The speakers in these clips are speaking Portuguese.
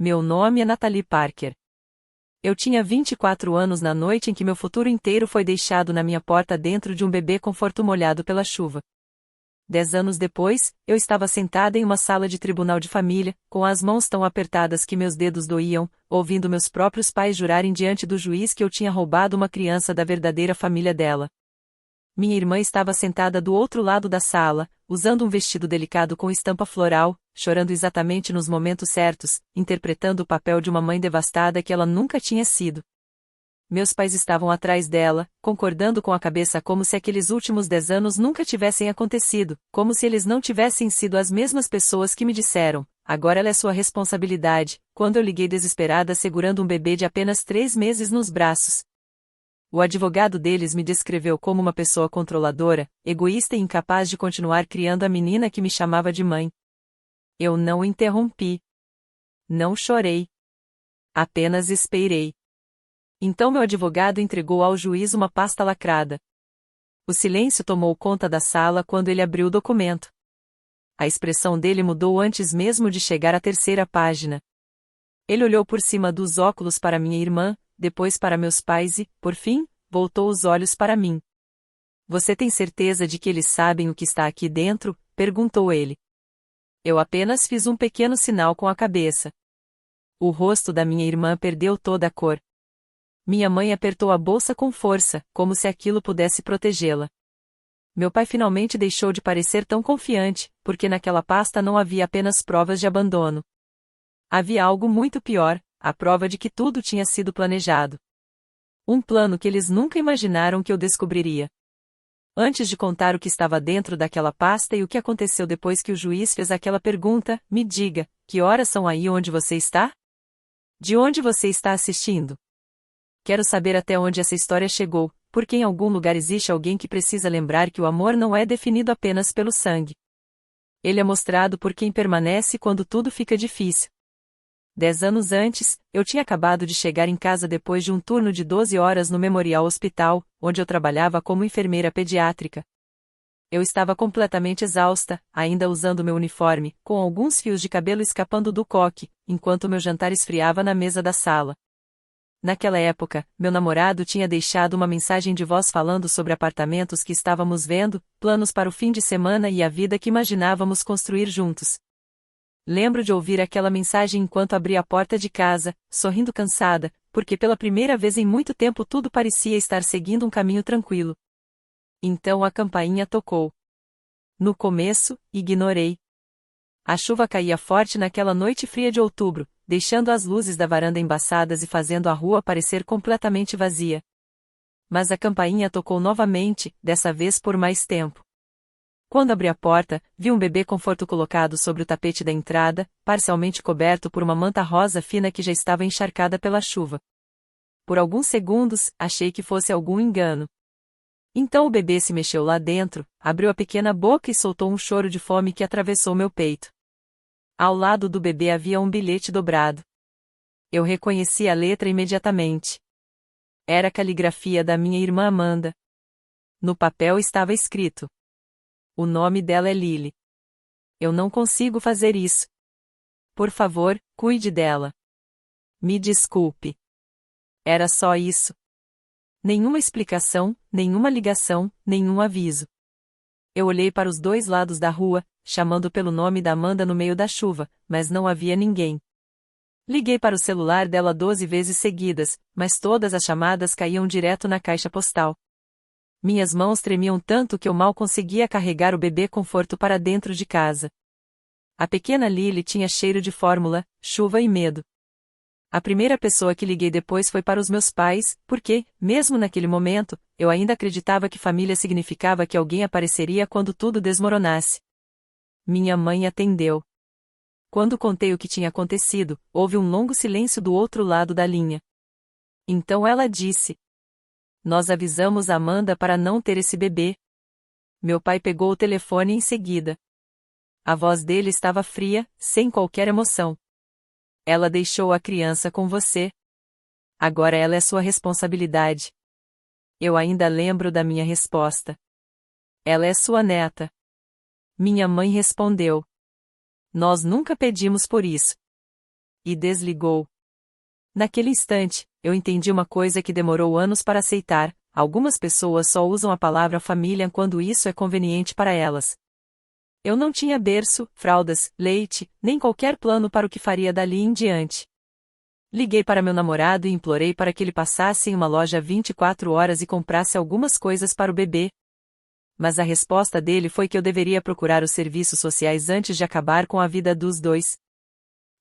Meu nome é Natalie Parker. Eu tinha 24 anos na noite em que meu futuro inteiro foi deixado na minha porta dentro de um bebê conforto molhado pela chuva. 10 anos depois, eu estava sentada em uma sala de tribunal de família, com as mãos tão apertadas que meus dedos doíam, ouvindo meus próprios pais jurarem diante do juiz que eu tinha roubado uma criança da verdadeira família dela. Minha irmã estava sentada do outro lado da sala, usando um vestido delicado com estampa floral, chorando exatamente nos momentos certos, interpretando o papel de uma mãe devastada que ela nunca tinha sido. Meus pais estavam atrás dela, concordando com a cabeça como se aqueles últimos 10 anos nunca tivessem acontecido, como se eles não tivessem sido as mesmas pessoas que me disseram: agora ela é sua responsabilidade, quando eu liguei desesperada segurando um bebê de apenas 3 meses nos braços. O advogado deles me descreveu como uma pessoa controladora, egoísta e incapaz de continuar criando a menina que me chamava de mãe. Eu não interrompi. Não chorei. Apenas esperei. Então meu advogado entregou ao juiz uma pasta lacrada. O silêncio tomou conta da sala quando ele abriu o documento. A expressão dele mudou antes mesmo de chegar à terceira página. Ele olhou por cima dos óculos para minha irmã, depois para meus pais e, por fim, voltou os olhos para mim. Você tem certeza de que eles sabem o que está aqui dentro? Perguntou ele. Eu apenas fiz um pequeno sinal com a cabeça. O rosto da minha irmã perdeu toda a cor. Minha mãe apertou a bolsa com força, como se aquilo pudesse protegê-la. Meu pai finalmente deixou de parecer tão confiante, porque naquela pasta não havia apenas provas de abandono. Havia algo muito pior, a prova de que tudo tinha sido planejado. Um plano que eles nunca imaginaram que eu descobriria. Antes de contar o que estava dentro daquela pasta e o que aconteceu depois que o juiz fez aquela pergunta, me diga, que horas são aí onde você está? De onde você está assistindo? Quero saber até onde essa história chegou, porque em algum lugar existe alguém que precisa lembrar que o amor não é definido apenas pelo sangue. Ele é mostrado por quem permanece quando tudo fica difícil. 10 anos antes, eu tinha acabado de chegar em casa depois de um turno de 12 horas no Memorial Hospital, onde eu trabalhava como enfermeira pediátrica. Eu estava completamente exausta, ainda usando meu uniforme, com alguns fios de cabelo escapando do coque, enquanto meu jantar esfriava na mesa da sala. Naquela época, meu namorado tinha deixado uma mensagem de voz falando sobre apartamentos que estávamos vendo, planos para o fim de semana e a vida que imaginávamos construir juntos. Lembro de ouvir aquela mensagem enquanto abria a porta de casa, sorrindo cansada, porque pela primeira vez em muito tempo tudo parecia estar seguindo um caminho tranquilo. Então a campainha tocou. No começo, ignorei. A chuva caía forte naquela noite fria de outubro, deixando as luzes da varanda embaçadas e fazendo a rua parecer completamente vazia. Mas a campainha tocou novamente, dessa vez por mais tempo. Quando abri a porta, vi um bebê conforto colocado sobre o tapete da entrada, parcialmente coberto por uma manta rosa fina que já estava encharcada pela chuva. Por alguns segundos, achei que fosse algum engano. Então o bebê se mexeu lá dentro, abriu a pequena boca e soltou um choro de fome que atravessou meu peito. Ao lado do bebê havia um bilhete dobrado. Eu reconheci a letra imediatamente. Era a caligrafia da minha irmã Amanda. No papel estava escrito: o nome dela é Lily. Eu não consigo fazer isso. Por favor, cuide dela. Me desculpe. Era só isso. Nenhuma explicação, nenhuma ligação, nenhum aviso. Eu olhei para os dois lados da rua, chamando pelo nome da Amanda no meio da chuva, mas não havia ninguém. Liguei para o celular dela 12 vezes seguidas, mas todas as chamadas caíam direto na caixa postal. Minhas mãos tremiam tanto que eu mal conseguia carregar o bebê conforto para dentro de casa. A pequena Lily tinha cheiro de fórmula, chuva e medo. A primeira pessoa que liguei depois foi para os meus pais, porque, mesmo naquele momento, eu ainda acreditava que família significava que alguém apareceria quando tudo desmoronasse. Minha mãe atendeu. Quando contei o que tinha acontecido, houve um longo silêncio do outro lado da linha. Então ela disse: nós avisamos a Amanda para não ter esse bebê. Meu pai pegou o telefone em seguida. A voz dele estava fria, sem qualquer emoção. Ela deixou a criança com você. Agora ela é sua responsabilidade. Eu ainda lembro da minha resposta. Ela é sua neta. Minha mãe respondeu: nós nunca pedimos por isso. e desligou. Naquele instante, eu entendi uma coisa que demorou anos para aceitar: algumas pessoas só usam a palavra família quando isso é conveniente para elas. Eu não tinha berço, fraldas, leite, nem qualquer plano para o que faria dali em diante. Liguei para meu namorado e implorei para que ele passasse em uma loja 24 horas e comprasse algumas coisas para o bebê. Mas a resposta dele foi que eu deveria procurar os serviços sociais antes de acabar com a vida dos dois.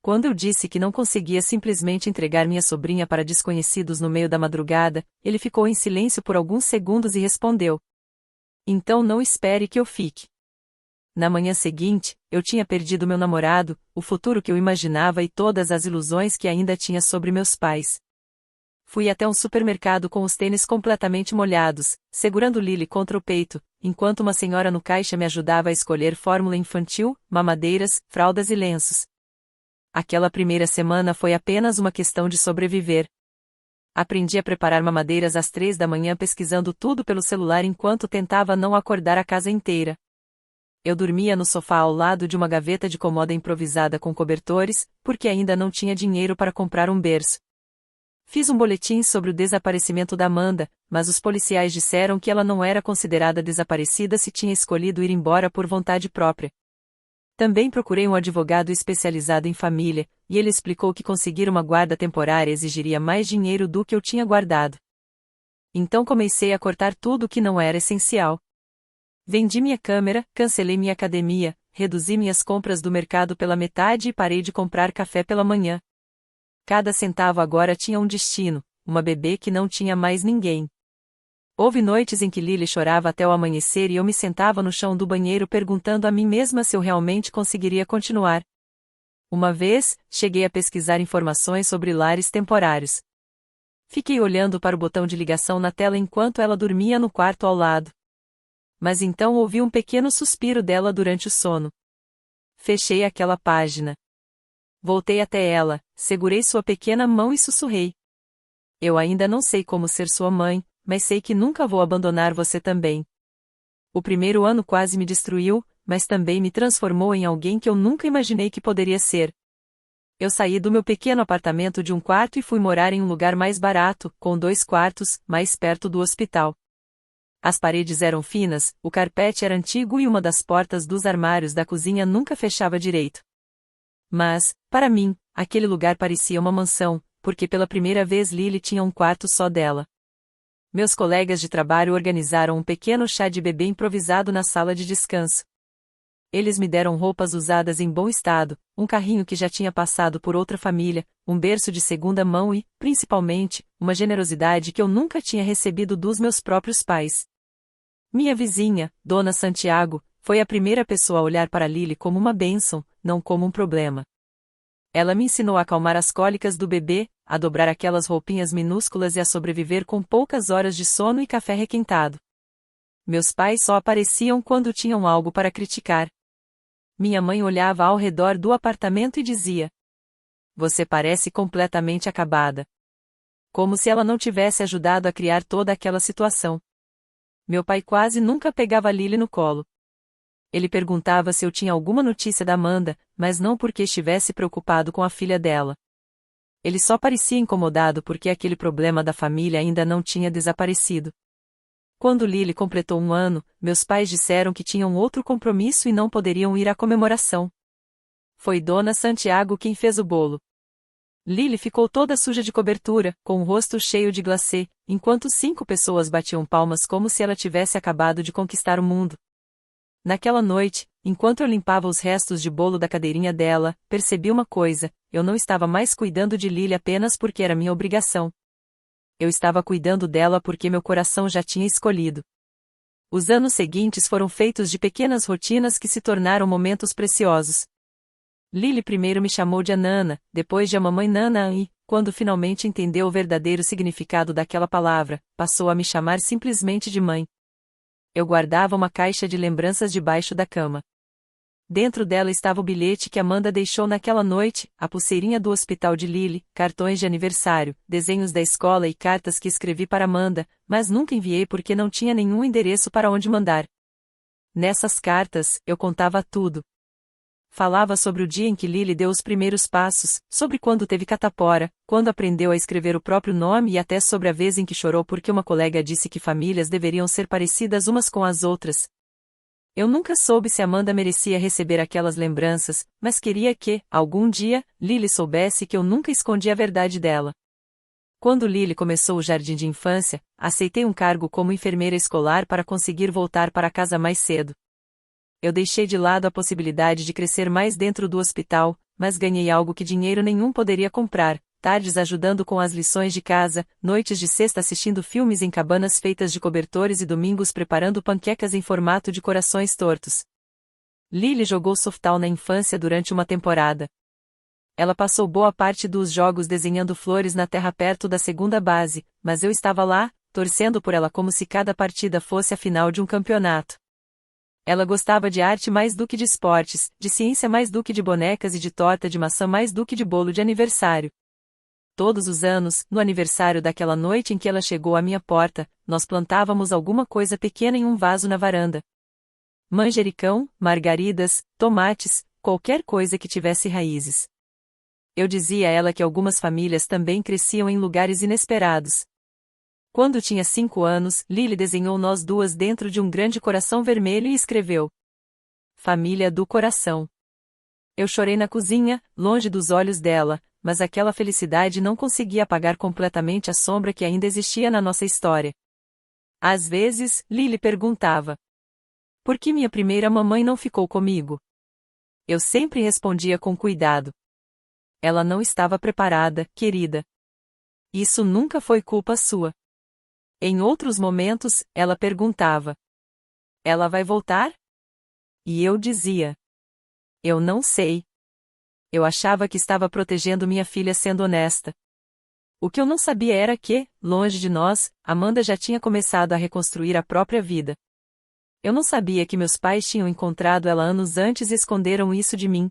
Quando eu disse que não conseguia simplesmente entregar minha sobrinha para desconhecidos no meio da madrugada, ele ficou em silêncio por alguns segundos e respondeu: "Então não espere que eu fique." Na manhã seguinte, eu tinha perdido meu namorado, o futuro que eu imaginava e todas as ilusões que ainda tinha sobre meus pais. Fui até um supermercado com os tênis completamente molhados, segurando Lily contra o peito, enquanto uma senhora no caixa me ajudava a escolher fórmula infantil, mamadeiras, fraldas e lenços. Aquela primeira semana foi apenas uma questão de sobreviver. Aprendi a preparar mamadeiras às 3 da manhã pesquisando tudo pelo celular enquanto tentava não acordar a casa inteira. Eu dormia no sofá ao lado de uma gaveta de cômoda improvisada com cobertores, porque ainda não tinha dinheiro para comprar um berço. Fiz um boletim sobre o desaparecimento da Amanda, mas os policiais disseram que ela não era considerada desaparecida se tinha escolhido ir embora por vontade própria. Também procurei um advogado especializado em família, e ele explicou que conseguir uma guarda temporária exigiria mais dinheiro do que eu tinha guardado. Então comecei a cortar tudo o que não era essencial. Vendi minha câmera, cancelei minha academia, reduzi minhas compras do mercado pela metade e parei de comprar café pela manhã. Cada centavo agora tinha um destino: uma bebê que não tinha mais ninguém. Houve noites em que Lily chorava até o amanhecer e eu me sentava no chão do banheiro perguntando a mim mesma se eu realmente conseguiria continuar. Uma vez, cheguei a pesquisar informações sobre lares temporários. Fiquei olhando para o botão de ligação na tela enquanto ela dormia no quarto ao lado. Mas então ouvi um pequeno suspiro dela durante o sono. Fechei aquela página. Voltei até ela, segurei sua pequena mão e sussurrei: "Eu ainda não sei como ser sua mãe, mas sei que nunca vou abandonar você também." O primeiro ano quase me destruiu, mas também me transformou em alguém que eu nunca imaginei que poderia ser. Eu saí do meu pequeno apartamento de um quarto e fui morar em um lugar mais barato, com 2 quartos, mais perto do hospital. As paredes eram finas, o carpete era antigo e uma das portas dos armários da cozinha nunca fechava direito. Mas, para mim, aquele lugar parecia uma mansão, porque pela primeira vez Lily tinha um quarto só dela. Meus colegas de trabalho organizaram um pequeno chá de bebê improvisado na sala de descanso. Eles me deram roupas usadas em bom estado, um carrinho que já tinha passado por outra família, um berço de segunda mão e, principalmente, uma generosidade que eu nunca tinha recebido dos meus próprios pais. Minha vizinha, Dona Santiago, foi a primeira pessoa a olhar para Lily como uma bênção, não como um problema. Ela me ensinou a acalmar as cólicas do bebê, a dobrar aquelas roupinhas minúsculas e a sobreviver com poucas horas de sono e café requentado. Meus pais só apareciam quando tinham algo para criticar. Minha mãe olhava ao redor do apartamento e dizia: "Você parece completamente acabada." Como se ela não tivesse ajudado a criar toda aquela situação. Meu pai quase nunca pegava Lily no colo. Ele perguntava se eu tinha alguma notícia da Amanda, mas não porque estivesse preocupado com a filha dela. Ele só parecia incomodado porque aquele problema da família ainda não tinha desaparecido. Quando Lily completou 1 ano, meus pais disseram que tinham outro compromisso e não poderiam ir à comemoração. Foi Dona Santiago quem fez o bolo. Lily ficou toda suja de cobertura, com o rosto cheio de glacê, enquanto 5 pessoas batiam palmas como se ela tivesse acabado de conquistar o mundo. Naquela noite, enquanto eu limpava os restos de bolo da cadeirinha dela, percebi uma coisa: eu não estava mais cuidando de Lily apenas porque era minha obrigação. Eu estava cuidando dela porque meu coração já tinha escolhido. Os anos seguintes foram feitos de pequenas rotinas que se tornaram momentos preciosos. Lily primeiro me chamou de Anana, depois de a mamãe Nana e, quando finalmente entendeu o verdadeiro significado daquela palavra, passou a me chamar simplesmente de mãe. Eu guardava uma caixa de lembranças debaixo da cama. Dentro dela estava o bilhete que Amanda deixou naquela noite, a pulseirinha do hospital de Lily, cartões de aniversário, desenhos da escola e cartas que escrevi para Amanda, mas nunca enviei porque não tinha nenhum endereço para onde mandar. Nessas cartas, eu contava tudo. falava sobre o dia em que Lily deu os primeiros passos, sobre quando teve catapora, quando aprendeu a escrever o próprio nome e até sobre a vez em que chorou porque uma colega disse que famílias deveriam ser parecidas umas com as outras. Eu nunca soube se Amanda merecia receber aquelas lembranças, mas queria que, algum dia, Lily soubesse que eu nunca escondi a verdade dela. Quando Lily começou o jardim de infância, aceitei um cargo como enfermeira escolar para conseguir voltar para casa mais cedo. Eu deixei de lado a possibilidade de crescer mais dentro do hospital, mas ganhei algo que dinheiro nenhum poderia comprar: tardes ajudando com as lições de casa, noites de sexta assistindo filmes em cabanas feitas de cobertores e domingos preparando panquecas em formato de corações tortos. Lily jogou softball na infância durante uma temporada. Ela passou boa parte dos jogos desenhando flores na terra perto da segunda base, mas eu estava lá, torcendo por ela como se cada partida fosse a final de um campeonato. Ela gostava de arte mais do que de esportes, de ciência mais do que de bonecas e de torta de maçã mais do que de bolo de aniversário. Todos os anos, no aniversário daquela noite em que ela chegou à minha porta, nós plantávamos alguma coisa pequena em um vaso na varanda. Manjericão, margaridas, tomates, qualquer coisa que tivesse raízes. Eu dizia a ela que algumas famílias também cresciam em lugares inesperados. Quando tinha 5 anos, Lily desenhou nós duas dentro de um grande coração vermelho e escreveu: Família do coração. Eu chorei na cozinha, longe dos olhos dela, mas aquela felicidade não conseguia apagar completamente a sombra que ainda existia na nossa história. Às vezes, Lily perguntava: por que minha primeira mamãe não ficou comigo? Eu sempre respondia com cuidado: ela não estava preparada, querida. Isso nunca foi culpa sua. Em outros momentos, ela perguntava: ela vai voltar? E eu dizia: eu não sei. Eu achava que estava protegendo minha filha sendo honesta. O que eu não sabia era que, longe de nós, Amanda já tinha começado a reconstruir a própria vida. Eu não sabia que meus pais tinham encontrado ela anos antes e esconderam isso de mim.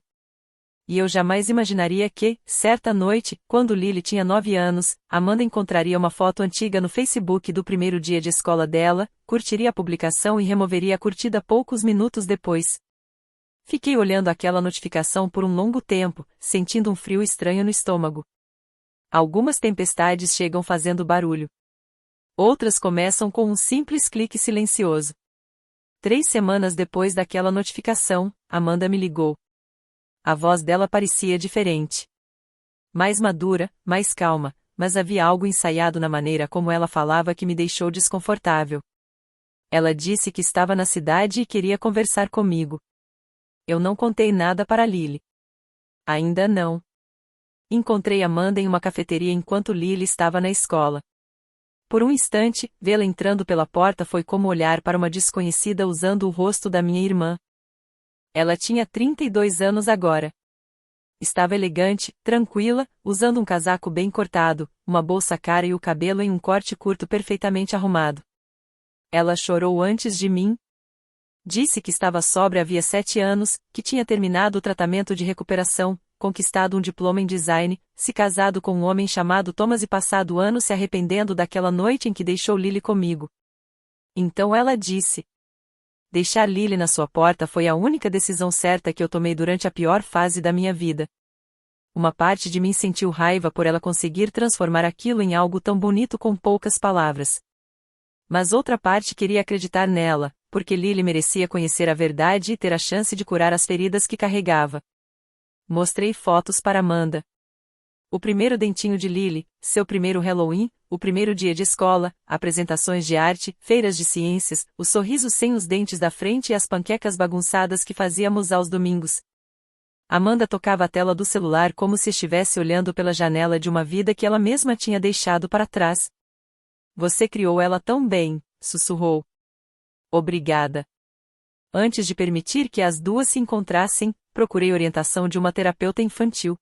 E eu jamais imaginaria que, certa noite, quando Lily tinha 9 anos, Amanda encontraria uma foto antiga no Facebook do primeiro dia de escola dela, curtiria a publicação e removeria a curtida poucos minutos depois. Fiquei olhando aquela notificação por um longo tempo, sentindo um frio estranho no estômago. Algumas tempestades chegam fazendo barulho. Outras começam com um simples clique silencioso. 3 semanas depois daquela notificação, Amanda me ligou. A voz dela parecia diferente. Mais madura, mais calma, mas havia algo ensaiado na maneira como ela falava que me deixou desconfortável. Ela disse que estava na cidade e queria conversar comigo. Eu não contei nada para Lily. Ainda não. Encontrei Amanda em uma cafeteria enquanto Lily estava na escola. Por um instante, vê-la entrando pela porta foi como olhar para uma desconhecida usando o rosto da minha irmã. Ela tinha 32 anos agora. Estava elegante, tranquila, usando um casaco bem cortado, uma bolsa cara e o cabelo em um corte curto perfeitamente arrumado. Ela chorou antes de mim. Disse que estava sóbria havia 7 anos, que tinha terminado o tratamento de recuperação, conquistado um diploma em design, se casado com um homem chamado Thomas e passado anos se arrependendo daquela noite em que deixou Lily comigo. Então ela disse: deixar Lily na sua porta foi a única decisão certa que eu tomei durante a pior fase da minha vida. Uma parte de mim sentiu raiva por ela conseguir transformar aquilo em algo tão bonito com poucas palavras. Mas outra parte queria acreditar nela, porque Lily merecia conhecer a verdade e ter a chance de curar as feridas que carregava. Mostrei fotos para Amanda. O primeiro dentinho de Lily, seu primeiro Halloween, o primeiro dia de escola, apresentações de arte, feiras de ciências, o sorriso sem os dentes da frente e as panquecas bagunçadas que fazíamos aos domingos. Amanda tocava a tela do celular como se estivesse olhando pela janela de uma vida que ela mesma tinha deixado para trás. Você criou ela tão bem, sussurrou. Obrigada. Antes de permitir que as duas se encontrassem, procurei orientação de uma terapeuta infantil.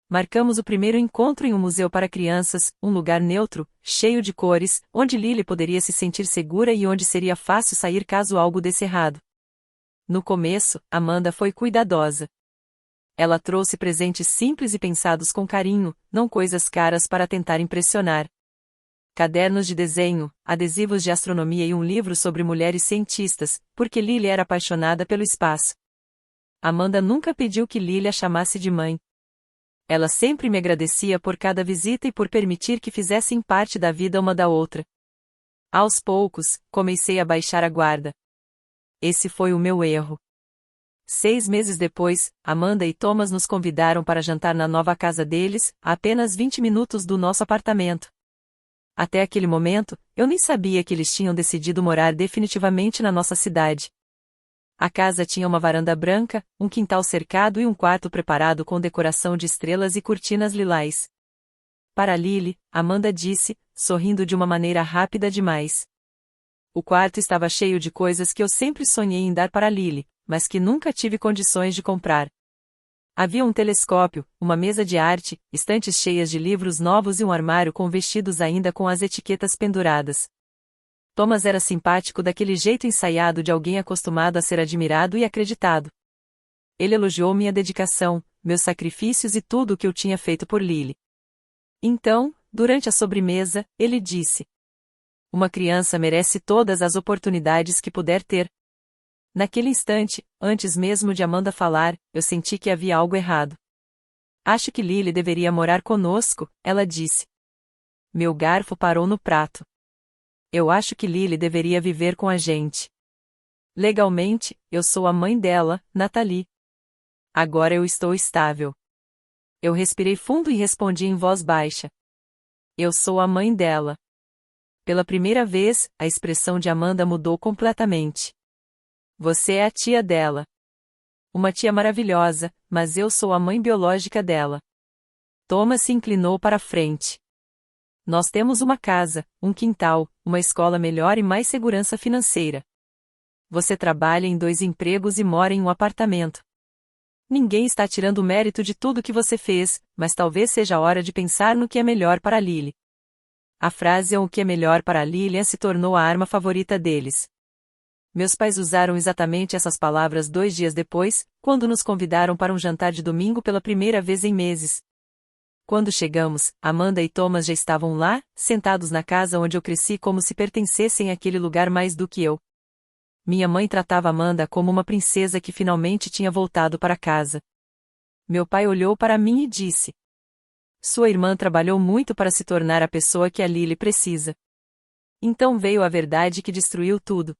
Marcamos o primeiro encontro em um museu para crianças, um lugar neutro, cheio de cores, onde Lily poderia se sentir segura e onde seria fácil sair caso algo desse errado. No começo, Amanda foi cuidadosa. Ela trouxe presentes simples e pensados com carinho, não coisas caras para tentar impressionar. Cadernos de desenho, adesivos de astronomia e um livro sobre mulheres cientistas, porque Lily era apaixonada pelo espaço. Amanda nunca pediu que Lily a chamasse de mãe. Ela sempre me agradecia por cada visita e por permitir que fizessem parte da vida uma da outra. Aos poucos, comecei a baixar a guarda. Esse foi o meu erro. 6 meses depois, Amanda e Thomas nos convidaram para jantar na nova casa deles, a apenas 20 minutos do nosso apartamento. Até aquele momento, eu nem sabia que eles tinham decidido morar definitivamente na nossa cidade. A casa tinha uma varanda branca, um quintal cercado e um quarto preparado com decoração de estrelas e cortinas lilás. Para Lily, Amanda disse, sorrindo de uma maneira rápida demais. O quarto estava cheio de coisas que eu sempre sonhei em dar para Lily, mas que nunca tive condições de comprar. Havia um telescópio, uma mesa de arte, estantes cheias de livros novos e um armário com vestidos ainda com as etiquetas penduradas. Thomas era simpático daquele jeito ensaiado de alguém acostumado a ser admirado e acreditado. Ele elogiou minha dedicação, meus sacrifícios e tudo o que eu tinha feito por Lily. Então, durante a sobremesa, ele disse: "Uma criança merece todas as oportunidades que puder ter." Naquele instante, antes mesmo de Amanda falar, eu senti que havia algo errado. "Acho que Lily deveria morar conosco", ela disse. Meu garfo parou no prato. "Eu acho que Lily deveria viver com a gente. Legalmente, eu sou a mãe dela, Natalie. Agora eu estou estável." Eu respirei fundo e respondi em voz baixa: "Eu sou a mãe dela." Pela primeira vez, a expressão de Amanda mudou completamente. "Você é a tia dela." "Uma tia maravilhosa, mas eu sou a mãe biológica dela." Thomas se inclinou para a frente. "Nós temos uma casa, um quintal, uma escola melhor e mais segurança financeira. Você trabalha em 2 empregos e mora em um apartamento. Ninguém está tirando o mérito de tudo que você fez, mas talvez seja a hora de pensar no que é melhor para Lily." A frase "o que é melhor para Lily" se tornou a arma favorita deles. Meus pais usaram exatamente essas palavras 2 dias depois, quando nos convidaram para um jantar de domingo pela primeira vez em meses. Quando chegamos, Amanda e Thomas já estavam lá, sentados na casa onde eu cresci como se pertencessem àquele lugar mais do que eu. Minha mãe tratava Amanda como uma princesa que finalmente tinha voltado para casa. Meu pai olhou para mim e disse: "Sua irmã trabalhou muito para se tornar a pessoa que a Lily precisa." Então veio a verdade que destruiu tudo.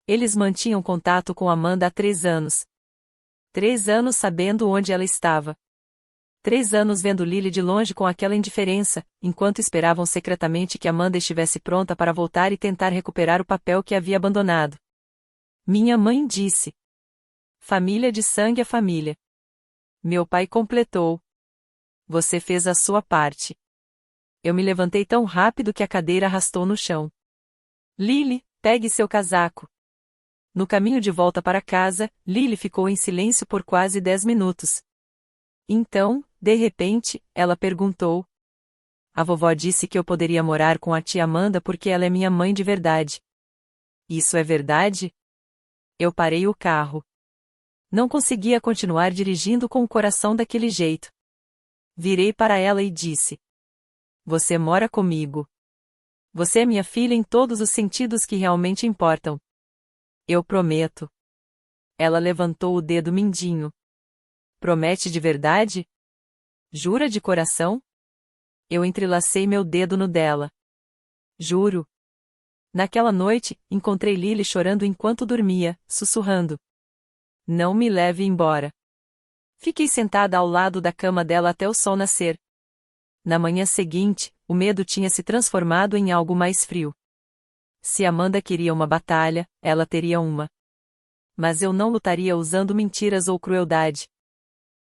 Eles mantinham contato com Amanda há 3 anos. 3 anos sabendo onde ela estava. 3 anos vendo Lily de longe com aquela indiferença, enquanto esperavam secretamente que Amanda estivesse pronta para voltar e tentar recuperar o papel que havia abandonado. Minha mãe disse: "Família de sangue é família." Meu pai completou: "Você fez a sua parte." Eu me levantei tão rápido que a cadeira arrastou no chão. "Lily, pegue seu casaco." No caminho de volta para casa, Lily ficou em silêncio por quase 10 minutos. Então, de repente, ela perguntou: "A vovó disse que eu poderia morar com a tia Amanda porque ela é minha mãe de verdade. Isso é verdade?" Eu parei o carro. Não conseguia continuar dirigindo com o coração daquele jeito. Virei para ela e disse: "Você mora comigo. Você é minha filha em todos os sentidos que realmente importam." "Eu prometo." Ela levantou o dedo mindinho. "Promete de verdade? Jura de coração?" Eu entrelacei meu dedo no dela. "Juro." Naquela noite, encontrei Lily chorando enquanto dormia, sussurrando: "Não me leve embora." Fiquei sentada ao lado da cama dela até o sol nascer. Na manhã seguinte, o medo tinha se transformado em algo mais frio. Se Amanda queria uma batalha, ela teria uma. Mas eu não lutaria usando mentiras ou crueldade.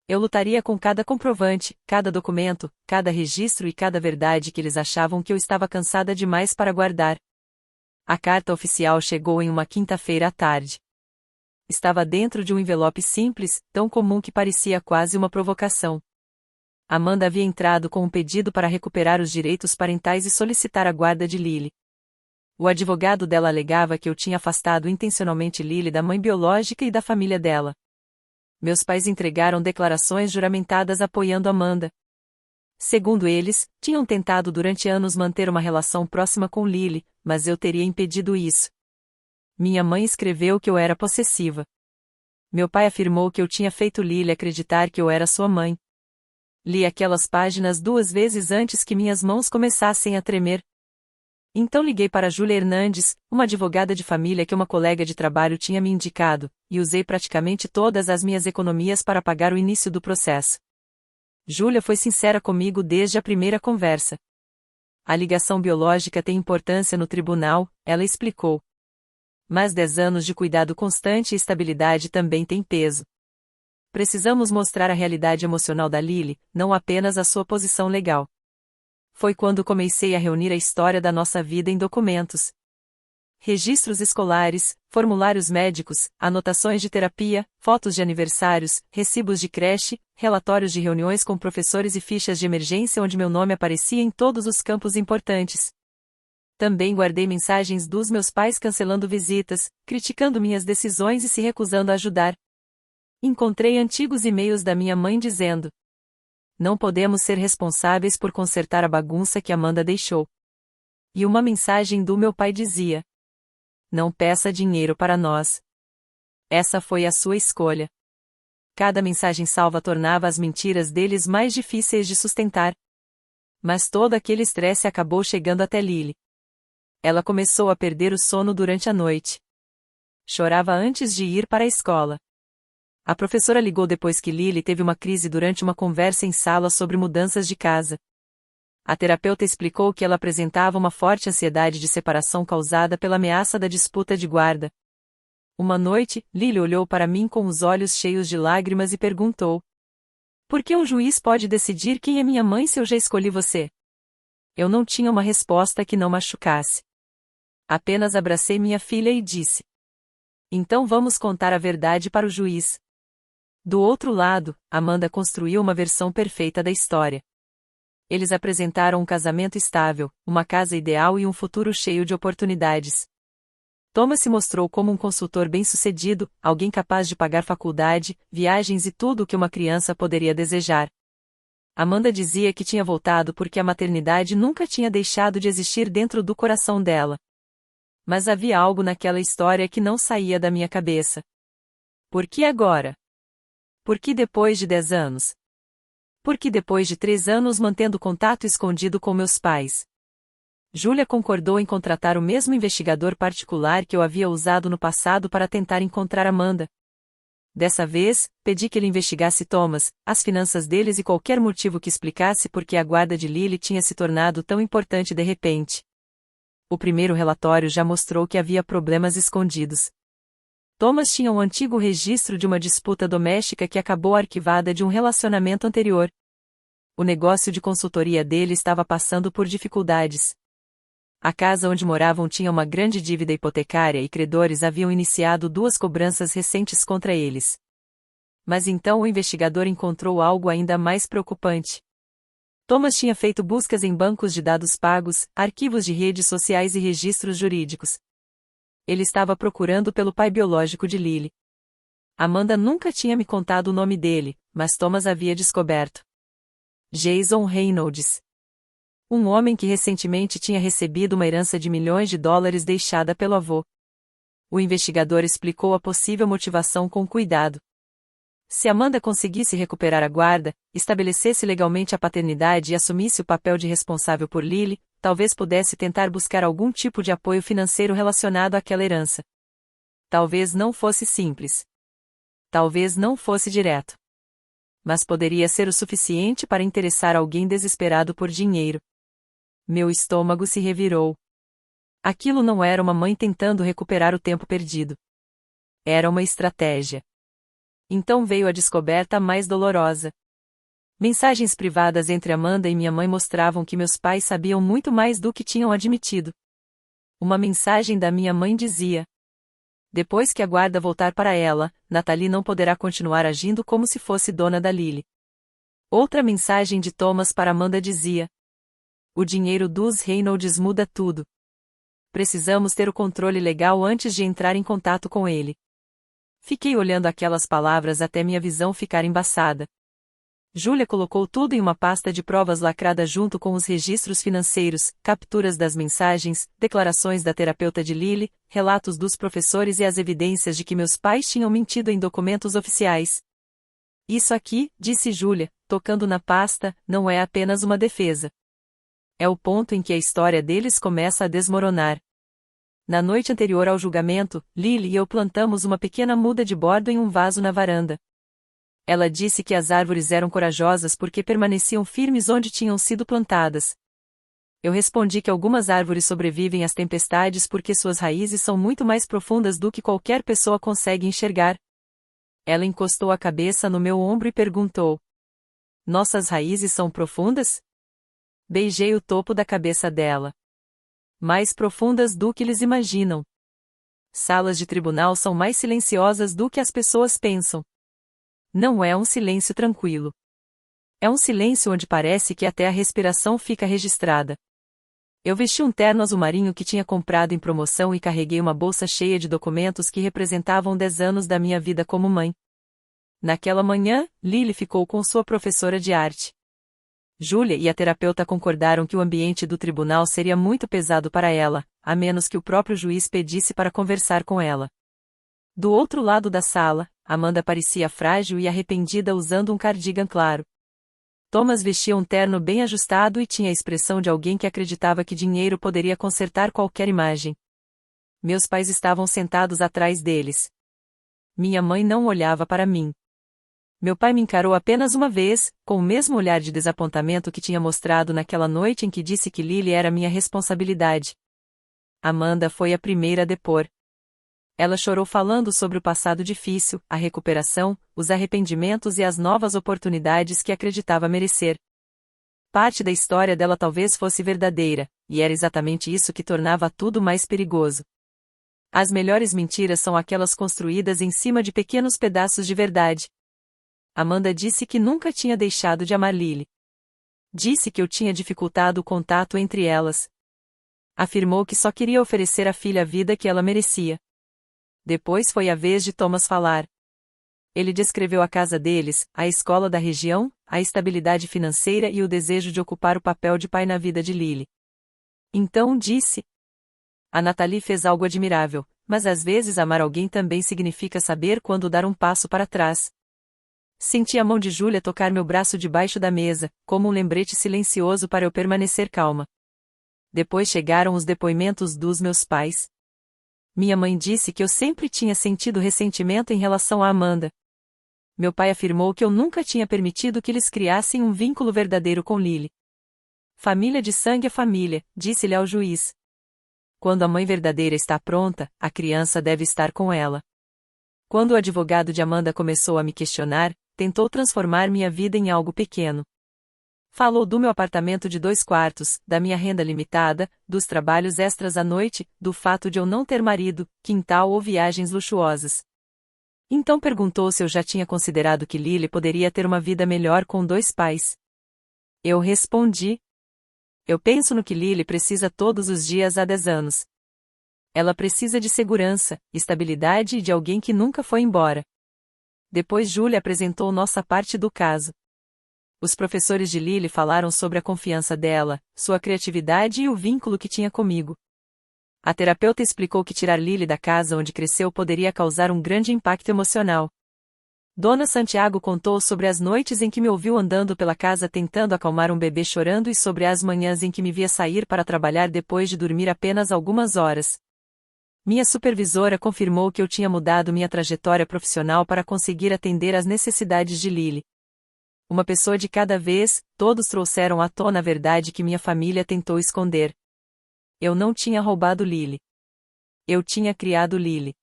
Eu lutaria com cada comprovante, cada documento, cada registro e cada verdade que eles achavam que eu estava cansada demais para guardar. A carta oficial chegou em uma quinta-feira à tarde. Estava dentro de um envelope simples, tão comum que parecia quase uma provocação. Amanda havia entrado com um pedido para recuperar os direitos parentais e solicitar a guarda de Lily. O advogado dela alegava que eu tinha afastado intencionalmente Lily da mãe biológica e da família dela. Meus pais entregaram declarações juramentadas apoiando Amanda. Segundo eles, tinham tentado durante anos manter uma relação próxima com Lily, mas eu teria impedido isso. Minha mãe escreveu que eu era possessiva. Meu pai afirmou que eu tinha feito Lily acreditar que eu era sua mãe. Li aquelas páginas 2 vezes antes que minhas mãos começassem a tremer. Então liguei para Júlia Hernandes, uma advogada de família que uma colega de trabalho tinha me indicado, e usei praticamente todas as minhas economias para pagar o início do processo. Júlia foi sincera comigo desde a primeira conversa. A ligação biológica tem importância no tribunal, ela explicou. Mas 10 anos de cuidado constante e estabilidade também têm peso. Precisamos mostrar a realidade emocional da Lily, não apenas a sua posição legal. Foi quando comecei a reunir a história da nossa vida em documentos. Registros escolares, formulários médicos, anotações de terapia, fotos de aniversários, recibos de creche, relatórios de reuniões com professores e fichas de emergência onde meu nome aparecia em todos os campos importantes. Também guardei mensagens dos meus pais cancelando visitas, criticando minhas decisões e se recusando a ajudar. Encontrei antigos e-mails da minha mãe dizendo: "Não podemos ser responsáveis por consertar a bagunça que Amanda deixou." E uma mensagem do meu pai dizia: "Não peça dinheiro para nós. Essa foi a sua escolha." Cada mensagem salva tornava as mentiras deles mais difíceis de sustentar. Mas todo aquele estresse acabou chegando até Lily. Ela começou a perder o sono durante a noite. Chorava antes de ir para a escola. A professora ligou depois que Lily teve uma crise durante uma conversa em sala sobre mudanças de casa. A terapeuta explicou que ela apresentava uma forte ansiedade de separação causada pela ameaça da disputa de guarda. Uma noite, Lily olhou para mim com os olhos cheios de lágrimas e perguntou: "Por que um juiz pode decidir quem é minha mãe se eu já escolhi você?" Eu não tinha uma resposta que não machucasse. Apenas abracei minha filha e disse: "Então vamos contar a verdade para o juiz." Do outro lado, Amanda construiu uma versão perfeita da história. Eles apresentaram um casamento estável, uma casa ideal e um futuro cheio de oportunidades. Thomas se mostrou como um consultor bem-sucedido, alguém capaz de pagar faculdade, viagens e tudo o que uma criança poderia desejar. Amanda dizia que tinha voltado porque a maternidade nunca tinha deixado de existir dentro do coração dela. Mas havia algo naquela história que não saía da minha cabeça. Por que agora? Por que depois de 10 anos? Por que depois de 3 anos mantendo contato escondido com meus pais? Júlia concordou em contratar o mesmo investigador particular que eu havia usado no passado para tentar encontrar Amanda. Dessa vez, pedi que ele investigasse Thomas, as finanças deles e qualquer motivo que explicasse por que a guarda de Lily tinha se tornado tão importante de repente. O primeiro relatório já mostrou que havia problemas escondidos. Thomas tinha um antigo registro de uma disputa doméstica que acabou arquivada de um relacionamento anterior. O negócio de consultoria dele estava passando por dificuldades. A casa onde moravam tinha uma grande dívida hipotecária e credores haviam iniciado 2 cobranças recentes contra eles. Mas então o investigador encontrou algo ainda mais preocupante. Thomas tinha feito buscas em bancos de dados pagos, arquivos de redes sociais e registros jurídicos. Ele estava procurando pelo pai biológico de Lily. Amanda nunca tinha me contado o nome dele, mas Thomas havia descoberto. Jason Reynolds. Um homem que recentemente tinha recebido uma herança de milhões de dólares deixada pelo avô. O investigador explicou a possível motivação com cuidado. Se Amanda conseguisse recuperar a guarda, estabelecesse legalmente a paternidade e assumisse o papel de responsável por Lily, talvez pudesse tentar buscar algum tipo de apoio financeiro relacionado àquela herança. Talvez não fosse simples. Talvez não fosse direto. Mas poderia ser o suficiente para interessar alguém desesperado por dinheiro. Meu estômago se revirou. Aquilo não era uma mãe tentando recuperar o tempo perdido. Era uma estratégia. Então veio a descoberta mais dolorosa. Mensagens privadas entre Amanda e minha mãe mostravam que meus pais sabiam muito mais do que tinham admitido. Uma mensagem da minha mãe dizia: "Depois que a guarda voltar para ela, Natalie não poderá continuar agindo como se fosse dona da Lily." Outra mensagem de Thomas para Amanda dizia: "O dinheiro dos Reynolds muda tudo. Precisamos ter o controle legal antes de entrar em contato com ele." Fiquei olhando aquelas palavras até minha visão ficar embaçada. Júlia colocou tudo em uma pasta de provas lacrada junto com os registros financeiros, capturas das mensagens, declarações da terapeuta de Lily, relatos dos professores e as evidências de que meus pais tinham mentido em documentos oficiais. Isso aqui, disse Júlia, tocando na pasta, não é apenas uma defesa. É o ponto em que a história deles começa a desmoronar. Na noite anterior ao julgamento, Lily e eu plantamos uma pequena muda de bordo em um vaso na varanda. Ela disse que as árvores eram corajosas porque permaneciam firmes onde tinham sido plantadas. Eu respondi que algumas árvores sobrevivem às tempestades porque suas raízes são muito mais profundas do que qualquer pessoa consegue enxergar. Ela encostou a cabeça no meu ombro e perguntou: Nossas raízes são profundas? Beijei o topo da cabeça dela. Mais profundas do que eles imaginam. Salas de tribunal são mais silenciosas do que as pessoas pensam. Não é um silêncio tranquilo. É um silêncio onde parece que até a respiração fica registrada. Eu vesti um terno azul marinho que tinha comprado em promoção e carreguei uma bolsa cheia de documentos que representavam 10 anos da minha vida como mãe. Naquela manhã, Lily ficou com sua professora de arte. Júlia e a terapeuta concordaram que o ambiente do tribunal seria muito pesado para ela, a menos que o próprio juiz pedisse para conversar com ela. Do outro lado da sala, Amanda parecia frágil e arrependida usando um cardigan claro. Thomas vestia um terno bem ajustado e tinha a expressão de alguém que acreditava que dinheiro poderia consertar qualquer imagem. Meus pais estavam sentados atrás deles. Minha mãe não olhava para mim. Meu pai me encarou apenas uma vez, com o mesmo olhar de desapontamento que tinha mostrado naquela noite em que disse que Lily era minha responsabilidade. Amanda foi a primeira a depor. Ela chorou falando sobre o passado difícil, a recuperação, os arrependimentos e as novas oportunidades que acreditava merecer. Parte da história dela talvez fosse verdadeira, e era exatamente isso que tornava tudo mais perigoso. As melhores mentiras são aquelas construídas em cima de pequenos pedaços de verdade. Amanda disse que nunca tinha deixado de amar Lily. Disse que eu tinha dificultado o contato entre elas. Afirmou que só queria oferecer à filha a vida que ela merecia. Depois foi a vez de Thomas falar. Ele descreveu a casa deles, a escola da região, a estabilidade financeira e o desejo de ocupar o papel de pai na vida de Lily. Então disse: A Nathalie fez algo admirável, mas às vezes amar alguém também significa saber quando dar um passo para trás. Senti a mão de Júlia tocar meu braço debaixo da mesa, como um lembrete silencioso para eu permanecer calma. Depois chegaram os depoimentos dos meus pais. Minha mãe disse que eu sempre tinha sentido ressentimento em relação a Amanda. Meu pai afirmou que eu nunca tinha permitido que eles criassem um vínculo verdadeiro com Lily. Família de sangue é família, disse-lhe ao juiz. Quando a mãe verdadeira está pronta, a criança deve estar com ela. Quando o advogado de Amanda começou a me questionar, tentou transformar minha vida em algo pequeno. Falou do meu apartamento de 2 quartos, da minha renda limitada, dos trabalhos extras à noite, do fato de eu não ter marido, quintal ou viagens luxuosas. Então perguntou se eu já tinha considerado que Lily poderia ter uma vida melhor com 2 pais. Eu respondi: Eu penso no que Lily precisa todos os dias há 10 anos. Ela precisa de segurança, estabilidade e de alguém que nunca foi embora. Depois Júlia apresentou nossa parte do caso. Os professores de Lily falaram sobre a confiança dela, sua criatividade e o vínculo que tinha comigo. A terapeuta explicou que tirar Lily da casa onde cresceu poderia causar um grande impacto emocional. Dona Santiago contou sobre as noites em que me ouviu andando pela casa tentando acalmar um bebê chorando e sobre as manhãs em que me via sair para trabalhar depois de dormir apenas algumas horas. Minha supervisora confirmou que eu tinha mudado minha trajetória profissional para conseguir atender às necessidades de Lily. Uma pessoa de cada vez, todos trouxeram à tona a verdade que minha família tentou esconder. Eu não tinha roubado Lily. Eu tinha criado Lily.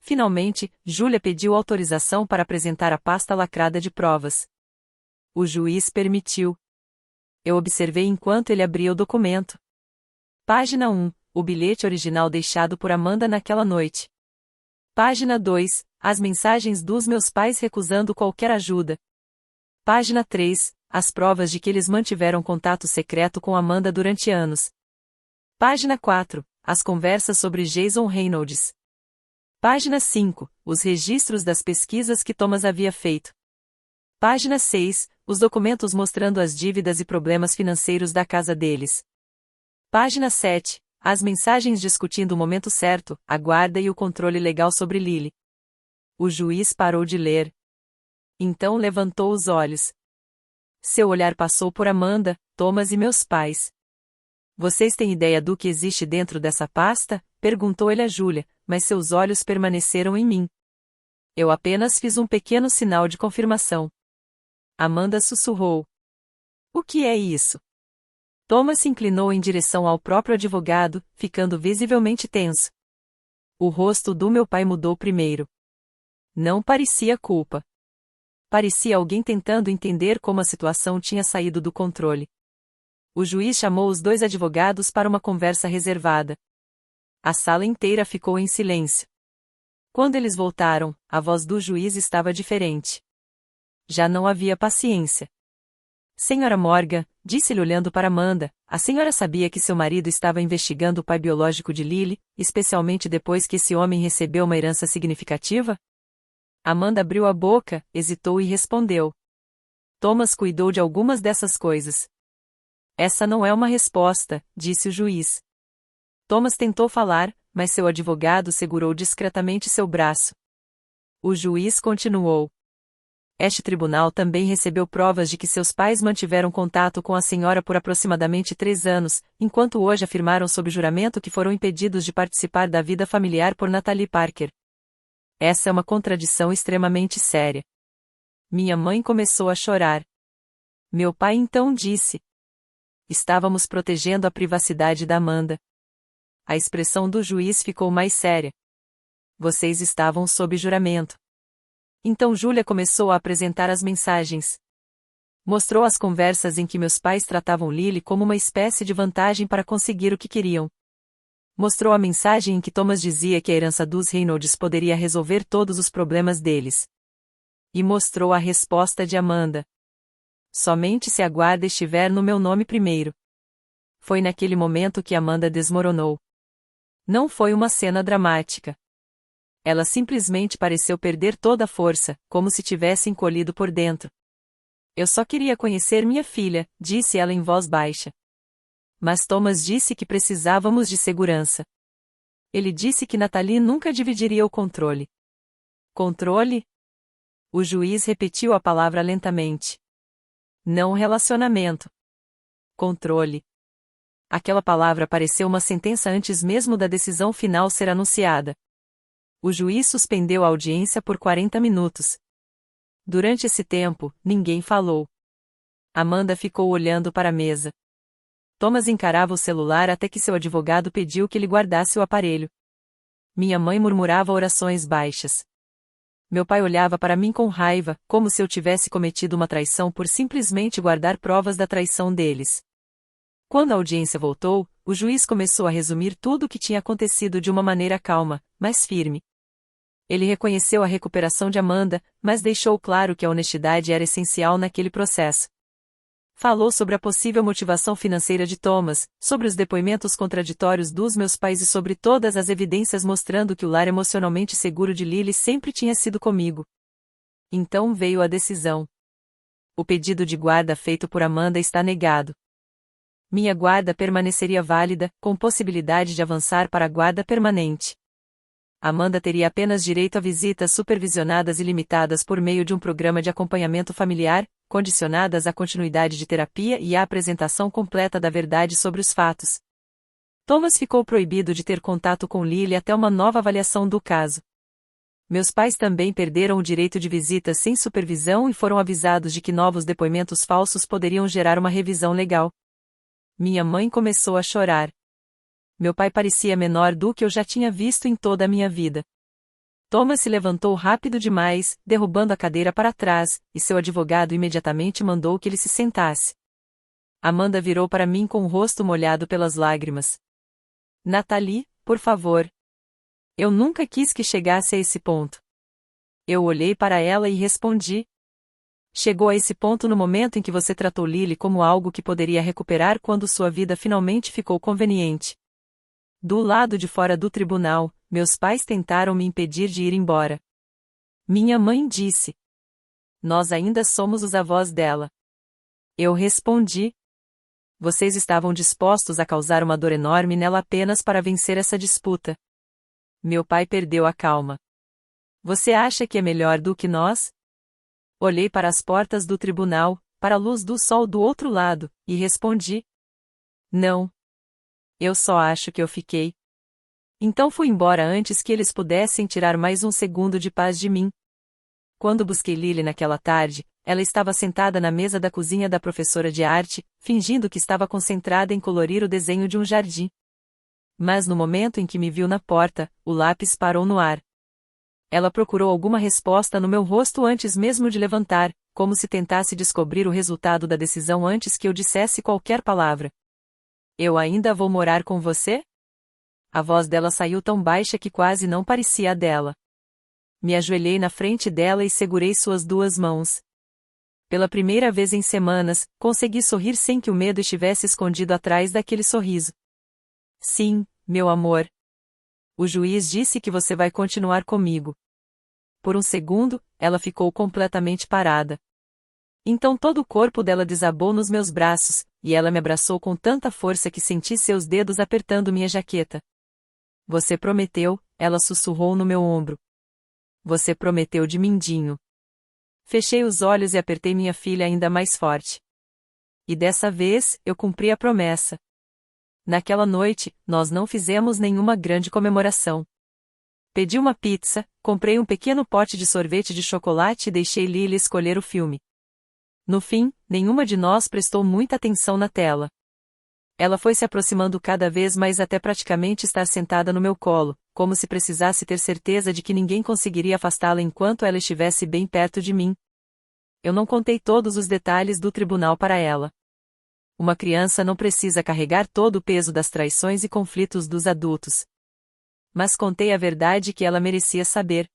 Finalmente, Júlia pediu autorização para apresentar a pasta lacrada de provas. O juiz permitiu. Eu observei enquanto ele abria o documento. Página 1. O bilhete original deixado por Amanda naquela noite. Página 2. As mensagens dos meus pais recusando qualquer ajuda. Página 3. As provas de que eles mantiveram contato secreto com Amanda durante anos. Página 4. As conversas sobre Jason Reynolds. Página 5. Os registros das pesquisas que Thomas havia feito. Página 6. Os documentos mostrando as dívidas e problemas financeiros da casa deles. Página 7. As mensagens discutindo o momento certo, a guarda e o controle legal sobre Lily. O juiz parou de ler. Então levantou os olhos. Seu olhar passou por Amanda, Thomas e meus pais. Vocês têm ideia do que existe dentro dessa pasta? Perguntou ele a Julia, mas seus olhos permaneceram em mim. Eu apenas fiz um pequeno sinal de confirmação. Amanda sussurrou. O que é isso? Thomas se inclinou em direção ao próprio advogado, ficando visivelmente tenso. O rosto do meu pai mudou primeiro. Não parecia culpa. Parecia alguém tentando entender como a situação tinha saído do controle. O juiz chamou os dois advogados para uma conversa reservada. A sala inteira ficou em silêncio. Quando eles voltaram, a voz do juiz estava diferente. Já não havia paciência. Senhora Morgan, disse-lhe olhando para Amanda, a senhora sabia que seu marido estava investigando o pai biológico de Lily, especialmente depois que esse homem recebeu uma herança significativa? Amanda abriu a boca, hesitou e respondeu. Thomas cuidou de algumas dessas coisas. Essa não é uma resposta, disse o juiz. Thomas tentou falar, mas seu advogado segurou discretamente seu braço. O juiz continuou. Este tribunal também recebeu provas de que seus pais mantiveram contato com a senhora por aproximadamente 3 anos, enquanto hoje afirmaram sob juramento que foram impedidos de participar da vida familiar por Natalie Parker. Essa é uma contradição extremamente séria. Minha mãe começou a chorar. Meu pai então disse. Estávamos protegendo a privacidade da Amanda. A expressão do juiz ficou mais séria. Vocês estavam sob juramento. Então Julia começou a apresentar as mensagens. Mostrou as conversas em que meus pais tratavam Lily como uma espécie de vantagem para conseguir o que queriam. Mostrou a mensagem em que Thomas dizia que a herança dos Reynolds poderia resolver todos os problemas deles. E mostrou a resposta de Amanda. Somente se a guarda estiver no meu nome primeiro. Foi naquele momento que Amanda desmoronou. Não foi uma cena dramática. Ela simplesmente pareceu perder toda a força, como se tivesse encolhido por dentro. Eu só queria conhecer minha filha, disse ela em voz baixa. Mas Thomas disse que precisávamos de segurança. Ele disse que Natalie nunca dividiria o controle. Controle? O juiz repetiu a palavra lentamente. Não relacionamento. Controle. Aquela palavra pareceu uma sentença antes mesmo da decisão final ser anunciada. O juiz suspendeu a audiência por 40 minutos. Durante esse tempo, ninguém falou. Amanda ficou olhando para a mesa. Thomas encarava o celular até que seu advogado pediu que ele guardasse o aparelho. Minha mãe murmurava orações baixas. Meu pai olhava para mim com raiva, como se eu tivesse cometido uma traição por simplesmente guardar provas da traição deles. Quando a audiência voltou, o juiz começou a resumir tudo o que tinha acontecido de uma maneira calma, mas firme. Ele reconheceu a recuperação de Amanda, mas deixou claro que a honestidade era essencial naquele processo. Falou sobre a possível motivação financeira de Thomas, sobre os depoimentos contraditórios dos meus pais e sobre todas as evidências mostrando que o lar emocionalmente seguro de Lily sempre tinha sido comigo. Então veio a decisão. O pedido de guarda feito por Amanda está negado. Minha guarda permaneceria válida, com possibilidade de avançar para a guarda permanente. Amanda teria apenas direito a visitas supervisionadas e limitadas por meio de um programa de acompanhamento familiar, condicionadas à continuidade de terapia e à apresentação completa da verdade sobre os fatos. Thomas ficou proibido de ter contato com Lily até uma nova avaliação do caso. Meus pais também perderam o direito de visitas sem supervisão e foram avisados de que novos depoimentos falsos poderiam gerar uma revisão legal. Minha mãe começou a chorar. Meu pai parecia menor do que eu já tinha visto em toda a minha vida. Thomas se levantou rápido demais, derrubando a cadeira para trás, e seu advogado imediatamente mandou que ele se sentasse. Amanda virou para mim com o rosto molhado pelas lágrimas. Natalie, por favor. Eu nunca quis que chegasse a esse ponto. Eu olhei para ela e respondi. Chegou a esse ponto no momento em que você tratou Lily como algo que poderia recuperar quando sua vida finalmente ficou conveniente. Do lado de fora do tribunal, meus pais tentaram me impedir de ir embora. Minha mãe disse. Nós ainda somos os avós dela. Eu respondi. Vocês estavam dispostos a causar uma dor enorme nela apenas para vencer essa disputa. Meu pai perdeu a calma. Você acha que é melhor do que nós? Olhei para as portas do tribunal, para a luz do sol do outro lado, e respondi. Não. Eu só acho que eu fiquei. Então fui embora antes que eles pudessem tirar mais um segundo de paz de mim. Quando busquei Lily naquela tarde, ela estava sentada na mesa da cozinha da professora de arte, fingindo que estava concentrada em colorir o desenho de um jardim. Mas no momento em que me viu na porta, o lápis parou no ar. Ela procurou alguma resposta no meu rosto antes mesmo de levantar, como se tentasse descobrir o resultado da decisão antes que eu dissesse qualquer palavra. Eu ainda vou morar com você? A voz dela saiu tão baixa que quase não parecia a dela. Me ajoelhei na frente dela e segurei suas duas mãos. Pela primeira vez em semanas, consegui sorrir sem que o medo estivesse escondido atrás daquele sorriso. Sim, meu amor. O juiz disse que você vai continuar comigo. Por um segundo, ela ficou completamente parada. Então todo o corpo dela desabou nos meus braços, e ela me abraçou com tanta força que senti seus dedos apertando minha jaqueta. Você prometeu, ela sussurrou no meu ombro. Você prometeu de mindinho. Fechei os olhos e apertei minha filha ainda mais forte. E dessa vez, eu cumpri a promessa. Naquela noite, nós não fizemos nenhuma grande comemoração. Pedi uma pizza, comprei um pequeno pote de sorvete de chocolate e deixei Lily escolher o filme. No fim, nenhuma de nós prestou muita atenção na tela. Ela foi se aproximando cada vez mais até praticamente estar sentada no meu colo, como se precisasse ter certeza de que ninguém conseguiria afastá-la enquanto ela estivesse bem perto de mim. Eu não contei todos os detalhes do tribunal para ela. Uma criança não precisa carregar todo o peso das traições e conflitos dos adultos. Mas contei a verdade que ela merecia saber.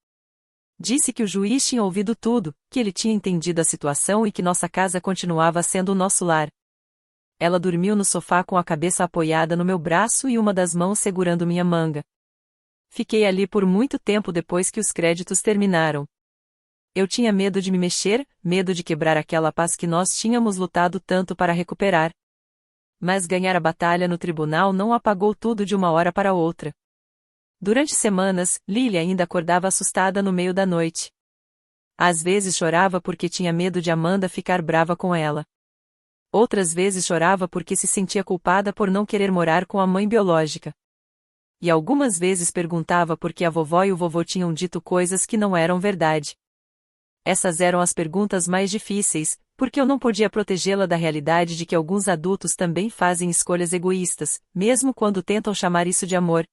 Disse que o juiz tinha ouvido tudo, que ele tinha entendido a situação e que nossa casa continuava sendo o nosso lar. Ela dormiu no sofá com a cabeça apoiada no meu braço e uma das mãos segurando minha manga. Fiquei ali por muito tempo depois que os créditos terminaram. Eu tinha medo de me mexer, medo de quebrar aquela paz que nós tínhamos lutado tanto para recuperar. Mas ganhar a batalha no tribunal não apagou tudo de uma hora para outra. Durante semanas, Lily ainda acordava assustada no meio da noite. Às vezes chorava porque tinha medo de Amanda ficar brava com ela. Outras vezes chorava porque se sentia culpada por não querer morar com a mãe biológica. E algumas vezes perguntava por que a vovó e o vovô tinham dito coisas que não eram verdade. Essas eram as perguntas mais difíceis, porque eu não podia protegê-la da realidade de que alguns adultos também fazem escolhas egoístas, mesmo quando tentam chamar isso de amor.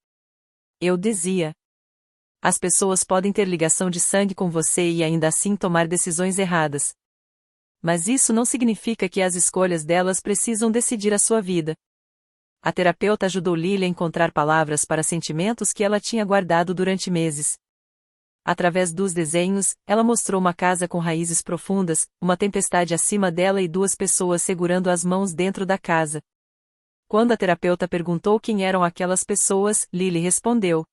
Eu dizia: as pessoas podem ter ligação de sangue com você e ainda assim tomar decisões erradas. Mas isso não significa que as escolhas delas precisam decidir a sua vida. A terapeuta ajudou Lily a encontrar palavras para sentimentos que ela tinha guardado durante meses. Através dos desenhos, ela mostrou uma casa com raízes profundas, uma tempestade acima dela e duas pessoas segurando as mãos dentro da casa. Quando a terapeuta perguntou quem eram aquelas pessoas, Lily respondeu: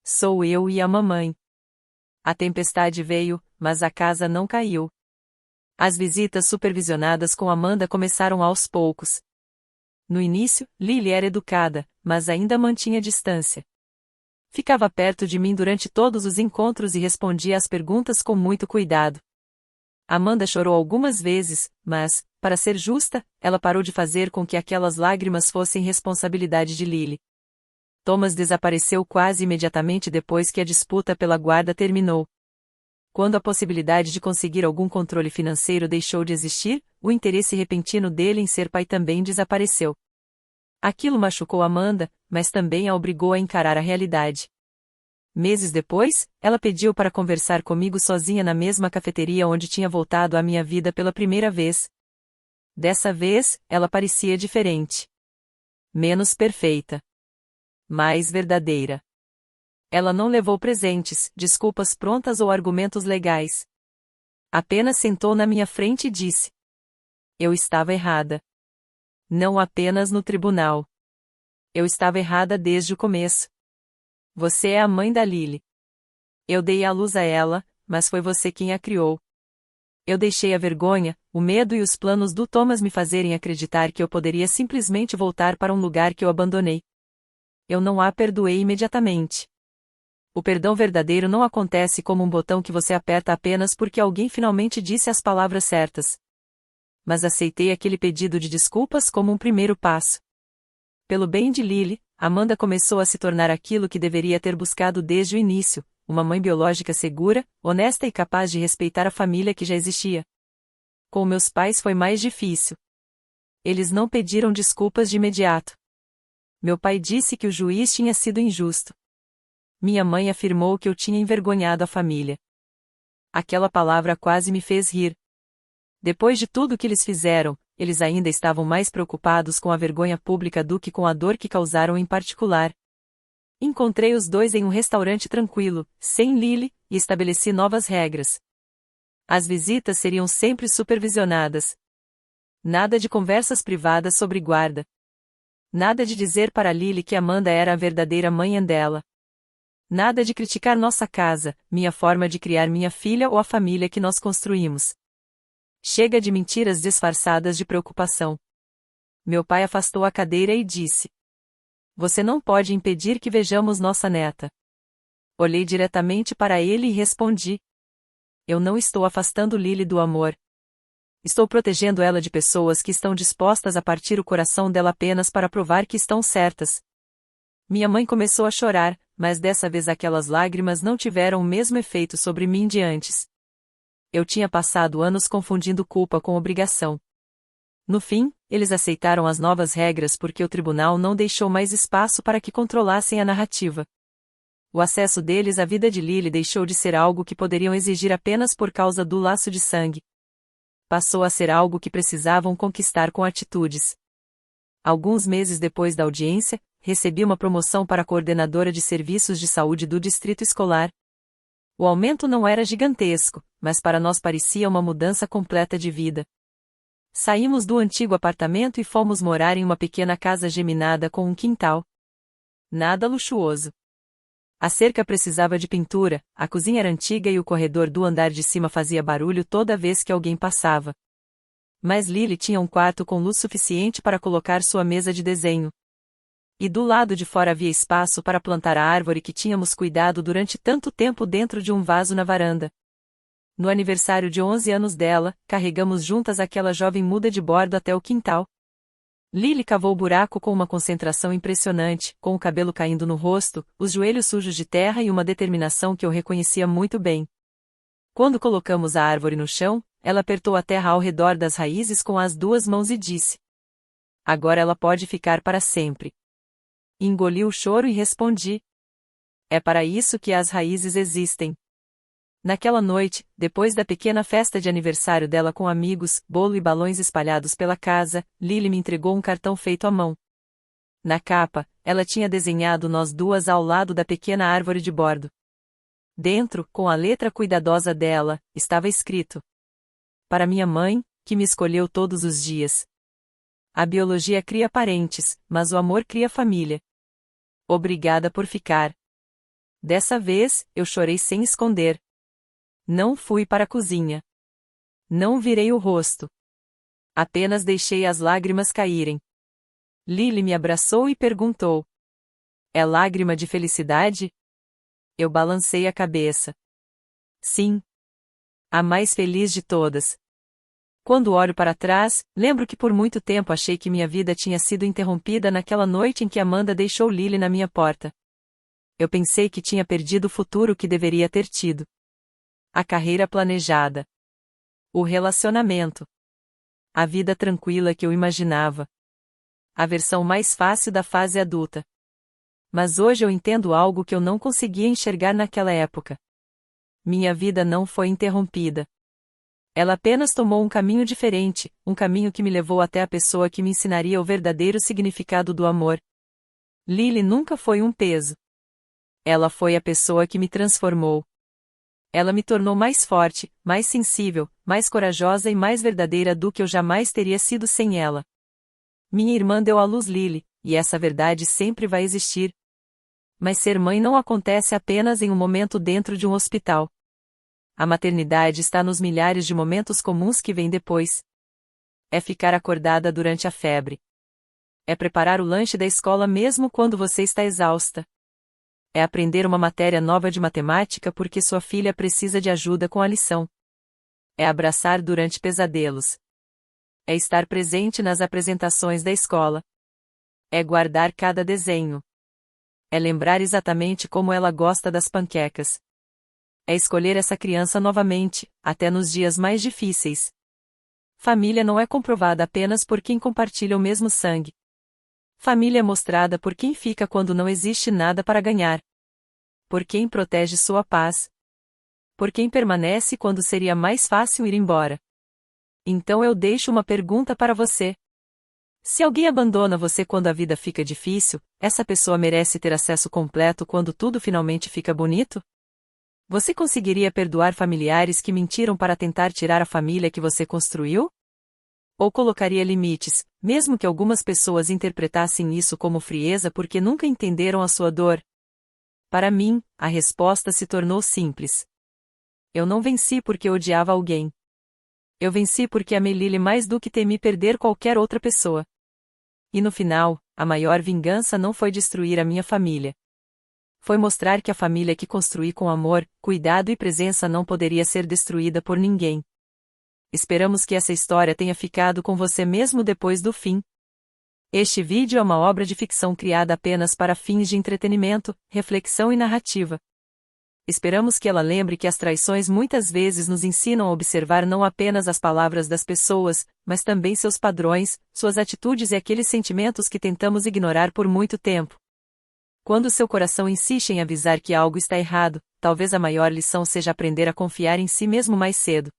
sou eu e a mamãe. A tempestade veio, mas a casa não caiu. As visitas supervisionadas com Amanda começaram aos poucos. No início, Lily era educada, mas ainda mantinha distância. Ficava perto de mim durante todos os encontros e respondia às perguntas com muito cuidado. Amanda chorou algumas vezes, mas, para ser justa, ela parou de fazer com que aquelas lágrimas fossem responsabilidade de Lily. Thomas desapareceu quase imediatamente depois que a disputa pela guarda terminou. Quando a possibilidade de conseguir algum controle financeiro deixou de existir, o interesse repentino dele em ser pai também desapareceu. Aquilo machucou Amanda, mas também a obrigou a encarar a realidade. Meses depois, ela pediu para conversar comigo sozinha na mesma cafeteria onde tinha voltado à minha vida pela primeira vez. Dessa vez, ela parecia diferente. Menos perfeita. Mais verdadeira. Ela não levou presentes, desculpas prontas ou argumentos legais. Apenas sentou na minha frente e disse: eu estava errada. Não apenas no tribunal. Eu estava errada desde o começo. Você é a mãe da Lily. Eu dei à luz a ela, mas foi você quem a criou. Eu deixei a vergonha, o medo e os planos do Thomas me fazerem acreditar que eu poderia simplesmente voltar para um lugar que eu abandonei. Eu não a perdoei imediatamente. O perdão verdadeiro não acontece como um botão que você aperta apenas porque alguém finalmente disse as palavras certas. Mas aceitei aquele pedido de desculpas como um primeiro passo. Pelo bem de Lily, Amanda começou a se tornar aquilo que deveria ter buscado desde o início, uma mãe biológica segura, honesta e capaz de respeitar a família que já existia. Com meus pais foi mais difícil. Eles não pediram desculpas de imediato. Meu pai disse que o juiz tinha sido injusto. Minha mãe afirmou que eu tinha envergonhado a família. Aquela palavra quase me fez rir. Depois de tudo que eles fizeram, eles ainda estavam mais preocupados com a vergonha pública do que com a dor que causaram em particular. Encontrei os dois em um restaurante tranquilo, sem Lily, e estabeleci novas regras. As visitas seriam sempre supervisionadas. Nada de conversas privadas sobre guarda. Nada de dizer para Lily que Amanda era a verdadeira mãe dela. Nada de criticar nossa casa, minha forma de criar minha filha ou a família que nós construímos. Chega de mentiras disfarçadas de preocupação. Meu pai afastou a cadeira e disse: Você não pode impedir que vejamos nossa neta. Olhei diretamente para ele e respondi: Eu não estou afastando Lily do amor. Estou protegendo ela de pessoas que estão dispostas a partir o coração dela apenas para provar que estão certas. Minha mãe começou a chorar, mas dessa vez aquelas lágrimas não tiveram o mesmo efeito sobre mim de antes. Eu tinha passado anos confundindo culpa com obrigação. No fim, eles aceitaram as novas regras porque o tribunal não deixou mais espaço para que controlassem a narrativa. O acesso deles à vida de Lily deixou de ser algo que poderiam exigir apenas por causa do laço de sangue. Passou a ser algo que precisavam conquistar com atitudes. Alguns meses depois da audiência, recebi uma promoção para coordenadora de serviços de saúde do distrito escolar. O aumento não era gigantesco, mas para nós parecia uma mudança completa de vida. Saímos do antigo apartamento e fomos morar em uma pequena casa geminada com um quintal. Nada luxuoso. A cerca precisava de pintura, a cozinha era antiga e o corredor do andar de cima fazia barulho toda vez que alguém passava. Mas Lily tinha um quarto com luz suficiente para colocar sua mesa de desenho. E do lado de fora havia espaço para plantar a árvore que tínhamos cuidado durante tanto tempo dentro de um vaso na varanda. No aniversário de 11 anos dela, carregamos juntas aquela jovem muda de bordo até o quintal. Lily cavou o buraco com uma concentração impressionante, com o cabelo caindo no rosto, os joelhos sujos de terra e uma determinação que eu reconhecia muito bem. Quando colocamos a árvore no chão, ela apertou a terra ao redor das raízes com as duas mãos e disse: Agora ela pode ficar para sempre. Engoli o choro e respondi: É para isso que as raízes existem. Naquela noite, depois da pequena festa de aniversário dela com amigos, bolo e balões espalhados pela casa, Lily me entregou um cartão feito à mão. Na capa, ela tinha desenhado nós duas ao lado da pequena árvore de bordo. Dentro, com a letra cuidadosa dela, estava escrito: Para minha mãe, que me escolheu todos os dias. A biologia cria parentes, mas o amor cria família. Obrigada por ficar. Dessa vez, eu chorei sem esconder. Não fui para a cozinha. Não virei o rosto. Apenas deixei as lágrimas caírem. Lily me abraçou e perguntou: É lágrima de felicidade? Eu balancei a cabeça. Sim. A mais feliz de todas. Quando olho para trás, lembro que por muito tempo achei que minha vida tinha sido interrompida naquela noite em que Amanda deixou Lily na minha porta. Eu pensei que tinha perdido o futuro que deveria ter tido. A carreira planejada. O relacionamento. A vida tranquila que eu imaginava. A versão mais fácil da fase adulta. Mas hoje eu entendo algo que eu não conseguia enxergar naquela época. Minha vida não foi interrompida. Ela apenas tomou um caminho diferente, um caminho que me levou até a pessoa que me ensinaria o verdadeiro significado do amor. Lily nunca foi um peso. Ela foi a pessoa que me transformou. Ela me tornou mais forte, mais sensível, mais corajosa e mais verdadeira do que eu jamais teria sido sem ela. Minha irmã deu à luz Lily, e essa verdade sempre vai existir. Mas ser mãe não acontece apenas em um momento dentro de um hospital. A maternidade está nos milhares de momentos comuns que vêm depois. É ficar acordada durante a febre. É preparar o lanche da escola mesmo quando você está exausta. É aprender uma matéria nova de matemática porque sua filha precisa de ajuda com a lição. É abraçar durante pesadelos. É estar presente nas apresentações da escola. É guardar cada desenho. É lembrar exatamente como ela gosta das panquecas. É escolher essa criança novamente, até nos dias mais difíceis. Família não é comprovada apenas por quem compartilha o mesmo sangue. Família é mostrada por quem fica quando não existe nada para ganhar. Por quem protege sua paz. Por quem permanece quando seria mais fácil ir embora. Então eu deixo uma pergunta para você. Se alguém abandona você quando a vida fica difícil, essa pessoa merece ter acesso completo quando tudo finalmente fica bonito? Você conseguiria perdoar familiares que mentiram para tentar tirar a família que você construiu? Ou colocaria limites, mesmo que algumas pessoas interpretassem isso como frieza porque nunca entenderam a sua dor? Para mim, a resposta se tornou simples. Eu não venci porque odiava alguém. Eu venci porque amei Lily mais do que temi perder qualquer outra pessoa. E no final, a maior vingança não foi destruir a minha família. Foi mostrar que a família que construí com amor, cuidado e presença não poderia ser destruída por ninguém. Esperamos que essa história tenha ficado com você mesmo depois do fim. Este vídeo é uma obra de ficção criada apenas para fins de entretenimento, reflexão e narrativa. Esperamos que ela lembre que as traições muitas vezes nos ensinam a observar não apenas as palavras das pessoas, mas também seus padrões, suas atitudes e aqueles sentimentos que tentamos ignorar por muito tempo. Quando seu coração insiste em avisar que algo está errado, talvez a maior lição seja aprender a confiar em si mesmo mais cedo.